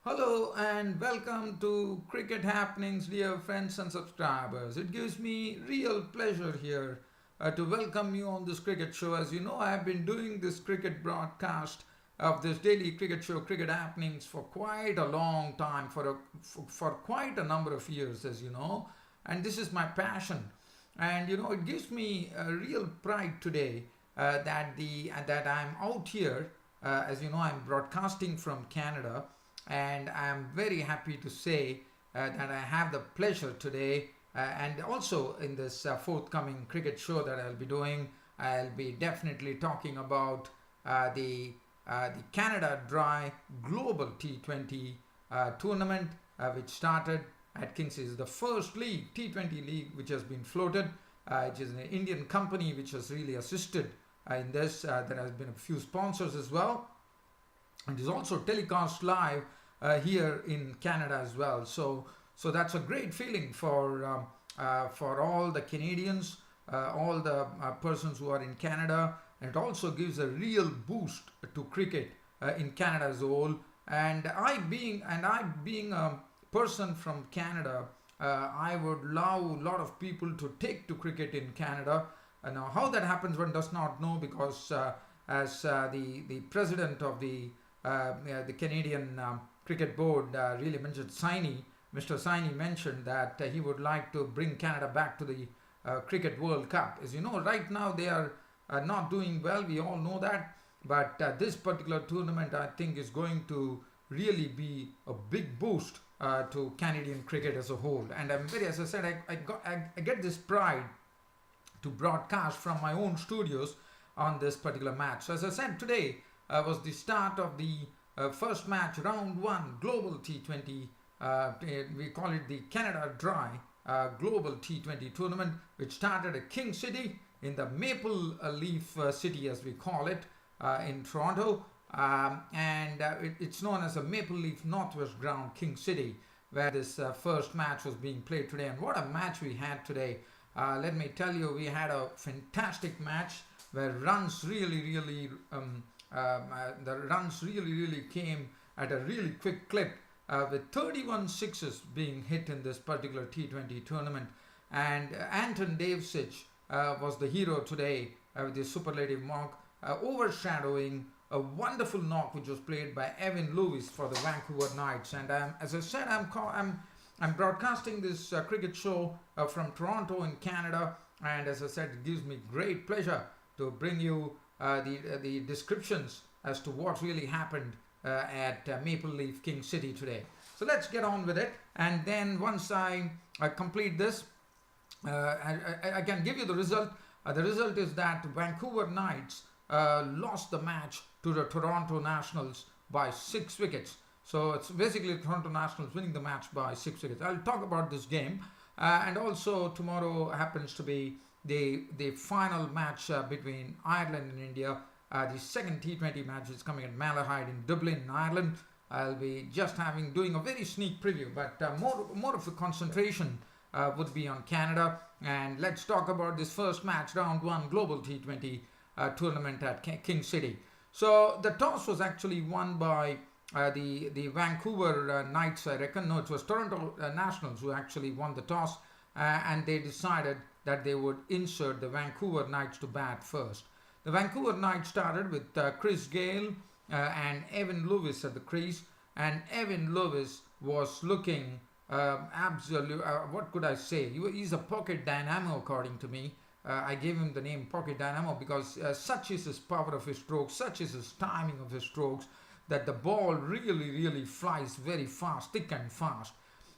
Hello and welcome to Cricket Happenings, dear friends and subscribers. It gives me real pleasure here to welcome you on this cricket show. As you know, I have been doing this cricket broadcast of this daily cricket show, Cricket Happenings, for quite a long time, for quite a number of years, as you know. And this is my passion. And you know, it gives me a real pride today that I'm out here. As you know, I'm broadcasting from Canada, and I'm very happy to say that I have the pleasure today and also in this forthcoming cricket show that I'll be doing. I'll be definitely talking about the Canada Dry Global T20 tournament, which started at King's City. It's the first league, T20 league, which has been floated. It is an Indian company which has really assisted in this. There has been a few sponsors as well. It is also telecast live here in Canada as well. So that's a great feeling for all the Canadians, all the persons who are in Canada. And it also gives a real boost to cricket in Canada as a whole. And I being a person from Canada, I would love a lot of people to take to cricket in Canada. Now, how that happens, one does not know, because as the president of the Canadian Cricket Board really mentioned, Mr. Saini mentioned that he would like to bring Canada back to the Cricket World Cup. As you know, right now they are not doing well, we all know that, but this particular tournament, I think, is going to really be a big boost to Canadian cricket as a whole. And I'm very, as I said, I get this pride to broadcast from my own studios on this particular match. So as I said, today was the start of the first match, round 1 Global T20. We call it the Canada Dry Global T20 tournament, which started at King City in the Maple Leaf City, as we call it, in Toronto. It's known as a Maple Leaf Northwest Ground, King City, where this first match was being played today. And what a match we had today. Let me tell you, we had a fantastic match where runs really came at a really quick clip, with 31 sixes being hit in this particular T20 tournament. And Anton Devcich was the hero today with his superlative mark, overshadowing a wonderful knock which was played by Evin Lewis for the Vancouver Knights. And as I said, I'm broadcasting this cricket show from Toronto in Canada, and as I said, it gives me great pleasure to bring you the descriptions as to what really happened at Maple Leaf King City today. So let's get on with it, and then once I complete this, I can give you the result. The result is that Vancouver Knights lost the match to the Toronto Nationals by 6 wickets. So it's basically Toronto Nationals winning the match by 6 wickets. I'll talk about this game, and also tomorrow happens to be the final match between Ireland and India. The second T20 match is coming at Malahide in Dublin, Ireland. I'll be just doing a very sneak preview, but more of the concentration would be on Canada. And let's talk about this first match, round 1 Global T20 tournament at King City. So the toss was actually won by the Vancouver Knights, I reckon. No, it was Toronto Nationals who actually won the toss, and they decided that they would insert the Vancouver Knights to bat first. The Vancouver Knights started with Chris Gayle and Evin Lewis at the crease, and Evin Lewis was looking absolute. What could I say? He's a pocket dynamo, according to me. I gave him the name Pocket Dynamo because such is his power of his strokes, such is his timing of his strokes, that the ball really flies very fast, thick and fast.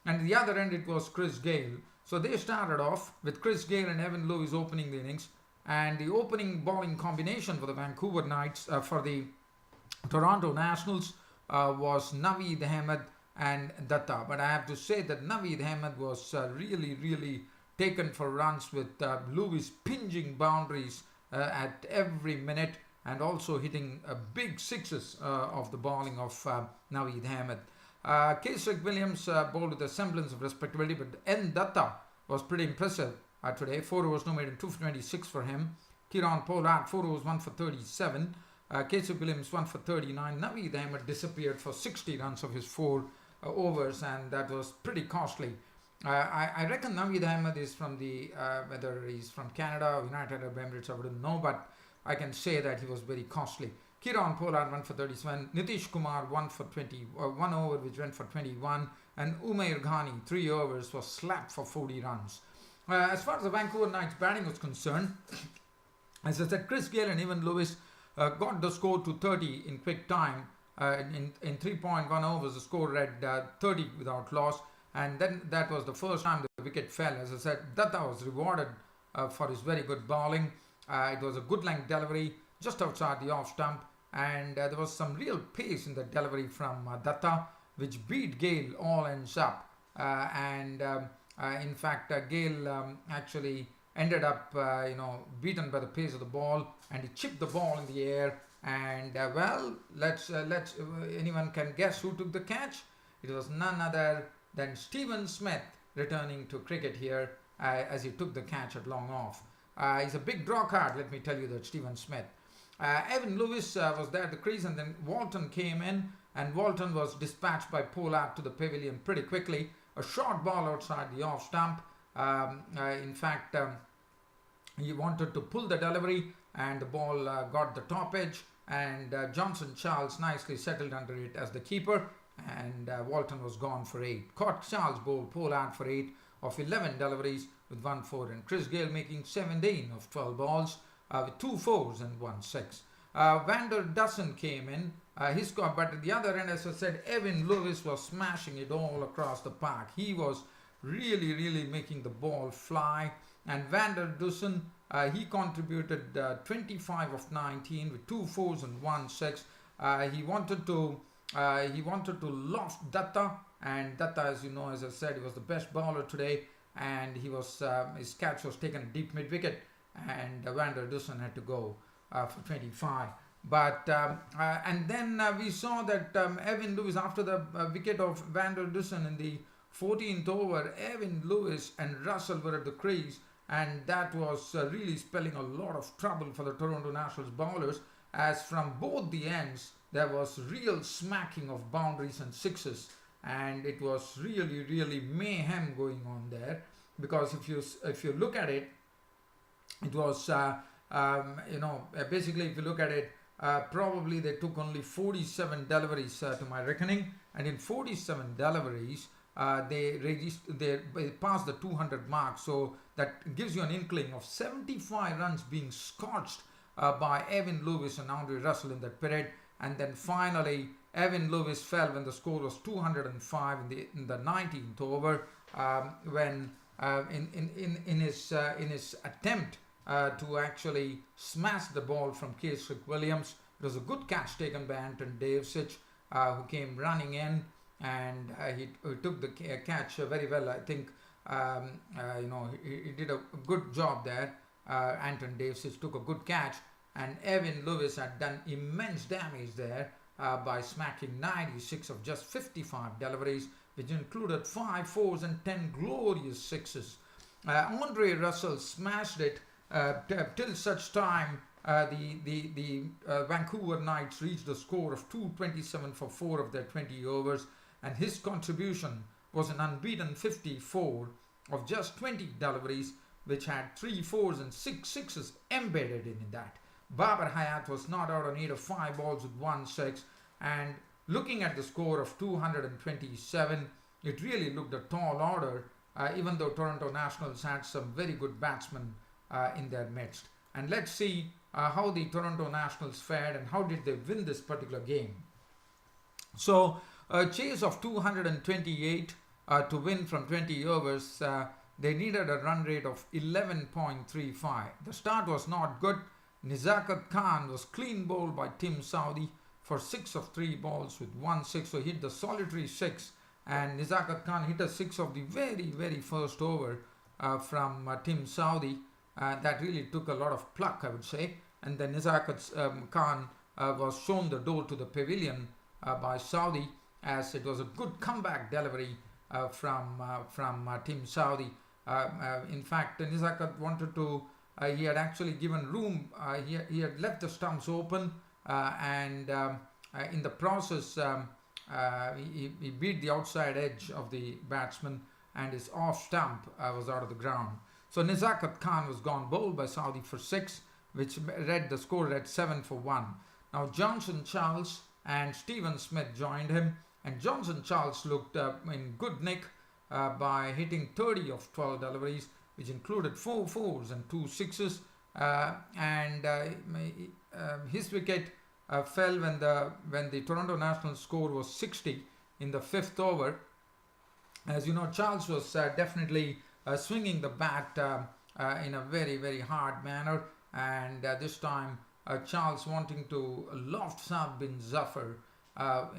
And at the other end, it was Chris Gayle. So they started off with Chris Gayle and Evin Lewis opening the innings. And the opening bowling combination for the Vancouver Knights, for the Toronto Nationals, was Naveed Ahmed and Datta. But I have to say that Naveed Ahmed was really taken for runs, with Lewis pinging boundaries at every minute, and also hitting big sixes of the bowling of Naveed Ahmed. Kesrick Williams bowled with a semblance of respectability, but N. Datta was pretty impressive today. 4 overs, no made, and 226 for him. Kieran Pollard, 4 overs, 1 for 37. Casey Williams 1 for 39. Naveed Ahmed disappeared for 60 runs of his 4 overs, and that was pretty costly. I reckon Naveed Ahmed is from whether he's from Canada or United Arab Emirates, I wouldn't know, but I can say that he was very costly. Kieron Pollard 1 for 37, Nitish Kumar 1 for 20, 1 over which went for 21, and Umair Ghani 3 overs was slapped for 40 runs. As far as the Vancouver Knights batting was concerned, as I said, Chris Gayle and Evin Lewis got the score to 30 in quick time. In 3.1 overs, the score read 30 without loss, and then that was the first time the wicket fell. As I said, Datta was rewarded for his very good bowling. It was a good length delivery just outside the off stump, and there was some real pace in the delivery from Datta, which beat Gayle all ends up. In fact, Gayle actually ended up, beaten by the pace of the ball, and he chipped the ball in the air. And let's anyone can guess who took the catch? It was none other than Stephen Smith returning to cricket here as he took the catch at long off. He's a big draw card, let me tell you, that Stephen Smith. Evin Lewis was there at the crease, and then Walton came in, and Walton was dispatched by Pollard to the pavilion pretty quickly. A short ball outside the off stump. In fact, he wanted to pull the delivery, and the ball got the top edge, and Johnson Charles nicely settled under it as the keeper, and Walton was gone for 8. Caught Charles bowled Pollard for 8 of 11 deliveries with 1 4, and Chris Gayle making 17 of 12 balls with 2 4s and 1 6. Vander Dussen came in, he scored, but at the other end, as I said, Evin Lewis was smashing it all across the park. He was really making the ball fly, and Vander Dussen, he contributed 25 of 19 with 2 4s and 1 6. He wanted to loft Datta, and Datta, as you know, as I said, he was the best bowler today, and he was his catch was taken at deep mid wicket, and Vander Dussen had to go for 25. But and then we saw that Evin Lewis, after the wicket of Vander Dussen in the 14th over, Evin Lewis and Russell were at the crease, and that was really spelling a lot of trouble for the Toronto Nationals bowlers, as from both the ends there was real smacking of boundaries and sixes, and it was really mayhem going on there. Because if you look at it, it was basically, if you look at it, probably they took only 47 deliveries to my reckoning, and in 47 deliveries they passed the 200 mark, so that gives you an inkling of 75 runs being scorched by Evin Lewis and Andre Russell in that period. And then finally Evin Lewis fell when the score was 205 in the 19th over, when in his attempt to actually smash the ball from Casey Williams. It was a good catch taken by Anton Devcich, who came running in, and he took the catch very well. I think he did a good job there. Anton Devcich took a good catch, and Evin Lewis had done immense damage there by smacking 96 of just 55 deliveries, which included 5 4s and 10 glorious 6s. Andre Russell smashed it till such time the Vancouver Knights reached a score of 227 for 4 of their 20 overs, and his contribution was an unbeaten 54 of just 20 deliveries, which had 3 4s and 6 6s embedded in that. Babar Hayat was not out on 8 of 5 balls with 1 6, and looking at the score of 227, it really looked a tall order, even though Toronto Nationals had some very good batsmen in their midst. And let's see how the Toronto Nationals fared and how did they win this particular game. So a chase of 228 to win from 20 overs, they needed a run rate of 11.35. The start was not good. Nizakat Khan was clean bowled by Tim Southee for 6 of 3 balls with 1 6, so he hit the solitary 6, and Nizakat Khan hit a 6 of the very first over from Tim Southee. That really took a lot of pluck, I would say. And then Nizakat Khan was shown the door to the pavilion by Southee, as it was a good comeback delivery from Tim Southee. In fact, Nizakat wanted to, he had actually given room, he had left the stumps open and in the process he beat the outside edge of the batsman, and his off stump was out of the ground. So Nizakat Khan was gone bowled by Saudi for 6, which read the score read 7 for 1. Now Johnson Charles and Stephen Smith joined him, and Johnson Charles looked in good nick by hitting 30 of 12 deliveries, which included 4 fours and 2 sixes, and his wicket fell when the Toronto National score was 60 in the 5th over. As you know, Charles was definitely swinging the bat in a very, very hard manner, and this time Charles wanting to loft Saad bin Zafar,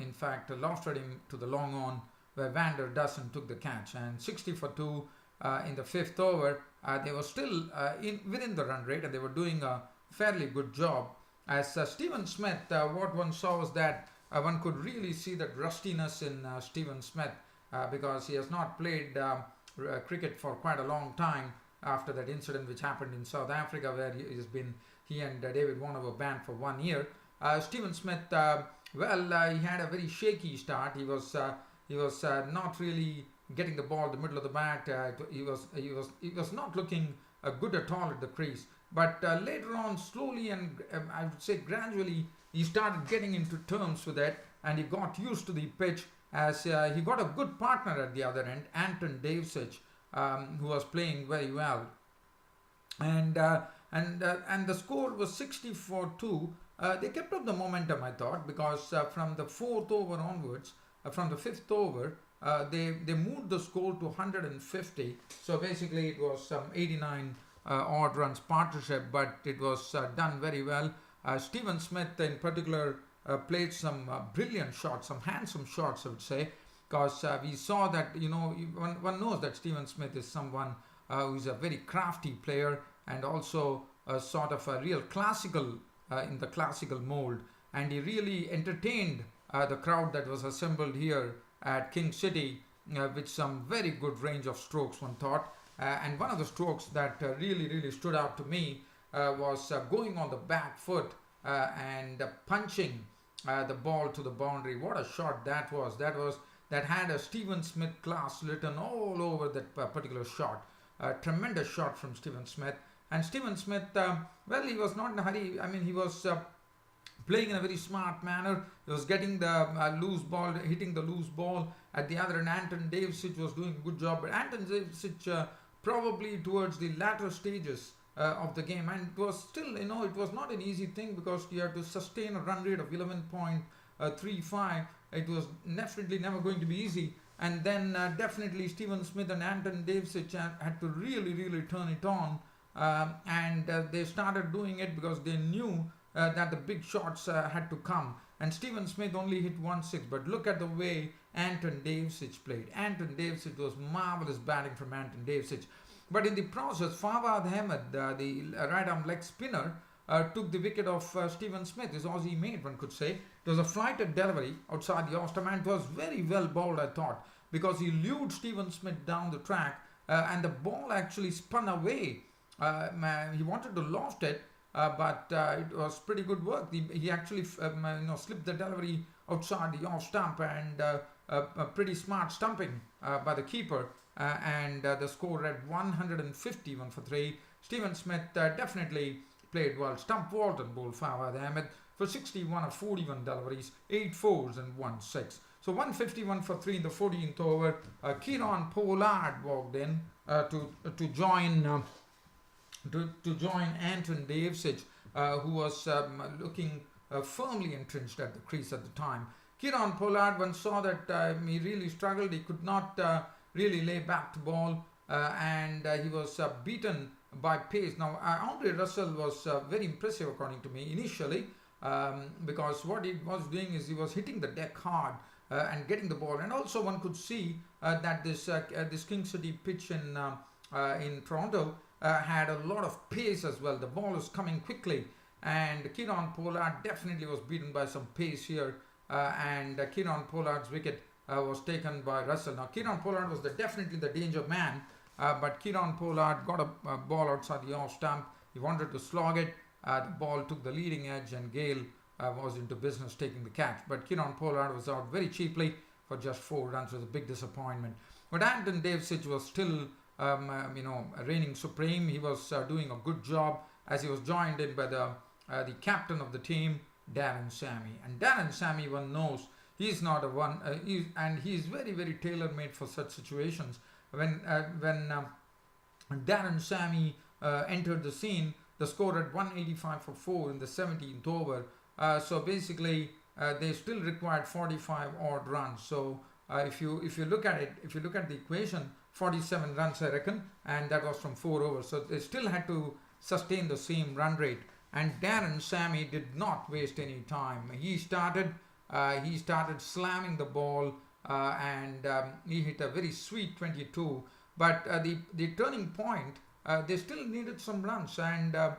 in fact lofted him to the long on, where Vander Dussen took the catch, and 60 for 2 in the 5th over. They were still within the run rate, and they were doing a fairly good job. As Stephen Smith, what one saw was that one could really see that rustiness in Stephen Smith, because he has not played cricket for quite a long time after that incident which happened in South Africa, where he and David Warner were banned for 1 year. Stephen Smith, he had a very shaky start. He was not really getting the ball in the middle of the bat. He was not looking good at all at the crease. But later on, slowly and I would say gradually, he started getting into terms with it, and he got used to the pitch, as he got a good partner at the other end, Anton Devcich, who was playing very well. And the score was 60 for 2. They kept up the momentum, I thought, because from the 4th over onwards, from the 5th over, they moved the score to 150. So basically it was some 89 odd runs partnership, but it was done very well. Stephen Smith in particular played some brilliant shots, some handsome shots, I would say, because we saw that, one knows that Stephen Smith is someone who is a very crafty player, and also a sort of a real classical, in the classical mold, and he really entertained the crowd that was assembled here at King City with some very good range of strokes, one thought. And one of the strokes that really stood out to me was going on the back foot and punching the ball to the boundary. What a shot that was! That had a Stephen Smith class written all over that particular shot. Tremendous shot from Stephen Smith. And Stephen Smith, he was not in a hurry. I mean, he was playing in a very smart manner. He was getting the loose ball, hitting the loose ball. At the other end, Anton Devcich was doing a good job. But Anton Devcich probably towards the latter stages of the game, and it was still, it was not an easy thing, because you had to sustain a run rate of 11.35. It was definitely never going to be easy. And then definitely Stephen Smith and Anton Devcich had to really turn it on, and they started doing it because they knew that the big shots had to come. And Stephen Smith only hit 1-6, but look at the way Anton Devcich played. Anton Devcich was marvellous batting from Anton Devcich. But in the process, Fawad Ahmed, the right-arm leg spinner, took the wicket of Stephen Smith, his Aussie mate, one could say. It was a flighted delivery outside the off stump, and it was very well bowled, I thought, because he lured Stephen Smith down the track, and the ball actually spun away. He wanted to loft it, but it was pretty good work. He actually slipped the delivery outside the off stump, and a pretty smart stumping by the keeper, and the score read 151 for 3. Stephen Smith definitely played well. Stump Walton bowled Fawad Ahmed for 61 of 41 deliveries, 8 fours and 1 6. So 151 for 3 in the 14th over. Kieron Pollard walked in to join Anton Devcich, who was looking firmly entrenched at the crease at the time. Kieron Pollard, one saw that he really struggled. He could not really lay back to ball, and he was beaten by pace. Now, Andre Russell was very impressive, according to me, initially, because what he was doing is he was hitting the deck hard and getting the ball. And also one could see that this King City pitch in Toronto had a lot of pace as well. The ball was coming quickly, and Kieron Pollard definitely was beaten by some pace here, and Kieron Pollard's wicket was taken by Russell. Now, Kieron Pollard was definitely the danger man, but Kieron Pollard got a ball outside the off stump. He wanted to slog it. The ball took the leading edge, and Gale was into business taking the catch. But Kieron Pollard was out very cheaply for just 4 runs. It was a big disappointment. But Aaron Devcich was still, reigning supreme. He was doing a good job as he was joined in by the captain of the team, Darren Sammy. And Darren Sammy, one knows, he's not a one, and he's very, very tailor-made for such situations. When Darren Sammy entered the scene, the score at 185 for 4 in the 17th over. So basically, they still required 45 odd runs. So if you look at it, if you look at the equation, 47 runs I reckon, and that was from 4 overs. So they still had to sustain the same run rate. And Darren Sammy did not waste any time. He started slamming the ball, and he hit a very sweet 22. But the turning point, they still needed some runs, and Anton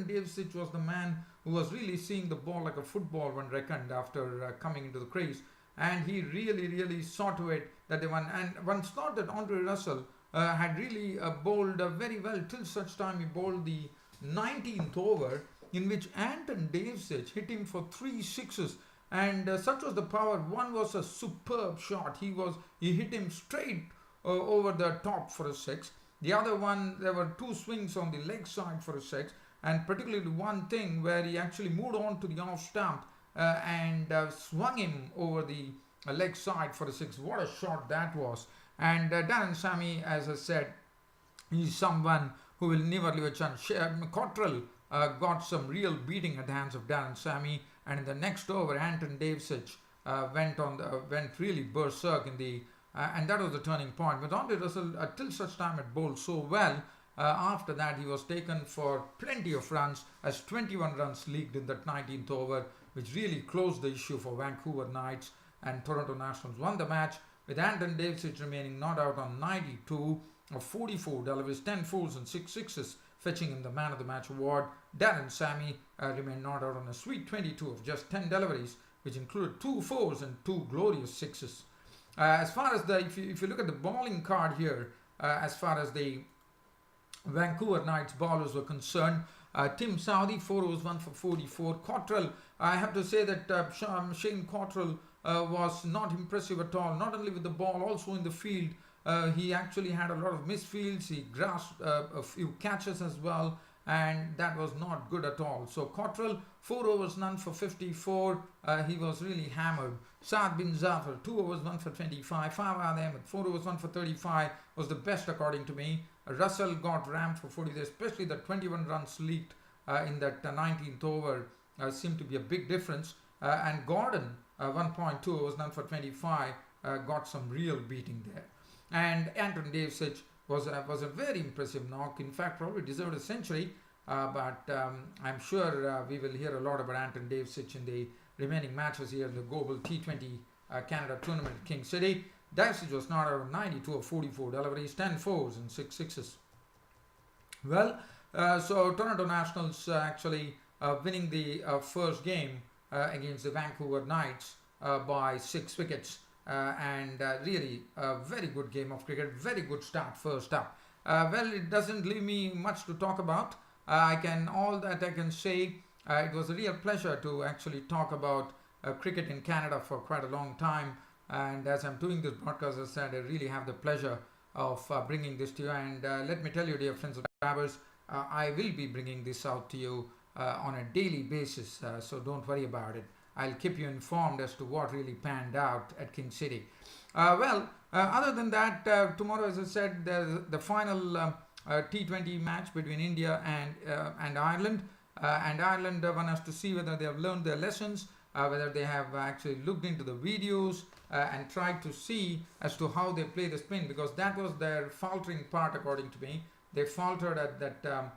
Devcich was the man who was really seeing the ball like a football, one reckoned, after coming into the crease, and he really saw to it that they won. And one thought that Andre Russell had really bowled very well till such time he bowled the 19th over, in which Anton Devcich hit him for 3 sixes, and such was the power. One was a superb shot. He hit him straight over the top for a 6. The other one, there were 2 swings on the leg side for a 6, and particularly one thing where he actually moved on to the off stump and swung him over the leg side for a 6. What a shot that was. And Darren Sammy, as I said, he's someone who will never leave a chance. Cottrell got some real beating at the hands of Darren Sammy, and in the next over, Anton Devcich went really berserk in the and that was the turning point. But Andre Russell, till such time, had bowled so well. After that, he was taken for plenty of runs, as 21 runs leaked in that 19th over, which really closed the issue for Vancouver Knights, and Toronto Nationals won the match, with Anton Devcich remaining not out on 92 of 44 deliveries, 10 fours and 6 sixes, fetching him the Man of the Match award. Darren Sammy remained not out on a sweet 22 of just 10 deliveries, which included 2 fours and 2 glorious sixes. As far as if you look at the bowling card here, as far as the Vancouver Knights bowlers were concerned, Tim Southey, 4 overs, 1 for 44. Cottrell, I have to say that Shane Cottrell was not impressive at all, not only with the ball, also in the field. He actually had a lot of misfields. He grasped a few catches as well, and that was not good at all. So Cottrell, 4 overs, none for 54. He was really hammered. Saad bin Zafar, 2 overs, 1 for 25. Fawad Ahmed, 4 overs, 1 for 35, was the best according to me. Russell got rammed for 40, especially the 21 runs leaked in that 19th over seemed to be a big difference. And Gordon, 1.2 overs, none for 25, got some real beating there. And Anton Devcich was a very impressive knock. In fact, probably deserved a century. But I'm sure we will hear a lot about Anton Devcich in the remaining matches here in the global T20 Canada tournament at King City. Devcich was not out of 92 of 44 deliveries, 10 fours and 6 sixes. Well, so Toronto Nationals actually winning the first game against the Vancouver Knights by 6 wickets. And really a very good game of cricket, very good start first up. Well, it doesn't leave me much to talk about. All that I can say, it was a real pleasure to actually talk about cricket in Canada for quite a long time. And as I'm doing this broadcast, as I said, I really have the pleasure of bringing this to you. And let me tell you, dear friends and subscribers, I will be bringing this out to you on a daily basis. So don't worry about it. I'll keep you informed as to what really panned out at King City. Other than that, tomorrow, as I said, the final T20 match between India and Ireland. And Ireland, one has to see whether they have learned their lessons, whether they have actually looked into the videos and tried to see as to how they play the spin, because that was their faltering part according to me. They faltered at that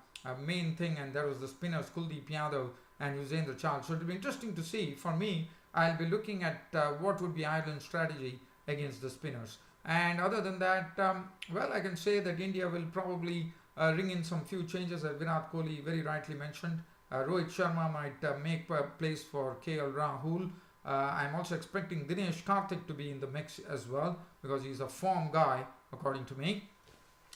main thing, and that was the spinners Kuldeep Yadav and Yuzvendra Chahal. So it will be interesting to see. For me, I'll be looking at what would be Ireland's strategy against the spinners. And other than that, well, I can say that India will probably ring in some few changes, as Virat Kohli very rightly mentioned. Rohit Sharma might make place for KL Rahul. I'm also expecting Dinesh Karthik to be in the mix as well, because he's a form guy according to me.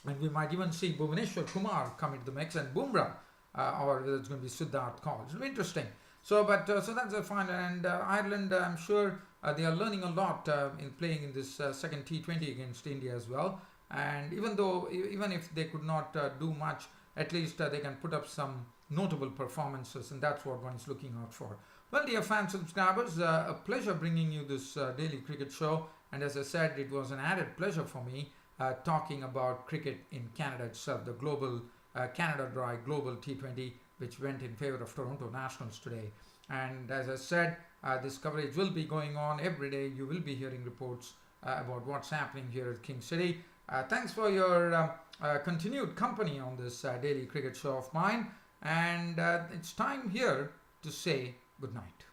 And we might even see Bhuvaneshwar Kumar come into the mix, and Bumrah or whether it's going to be Siddharth Kaul. It'll be interesting. So that's the final. And Ireland, I'm sure they are learning a lot in playing in this second T20 against India as well. And even if they could not do much, at least they can put up some notable performances, and that's what one is looking out for. Well, dear fans, subscribers, a pleasure bringing you this daily cricket show. And as I said, it was an added pleasure for me talking about cricket in Canada itself, the global Canada Dry Global T20, which went in favor of Toronto Nationals today. And as I said, this coverage will be going on every day. You will be hearing reports about what's happening here at King City. Thanks for your continued company on this daily cricket show of mine. And it's time here to say good night.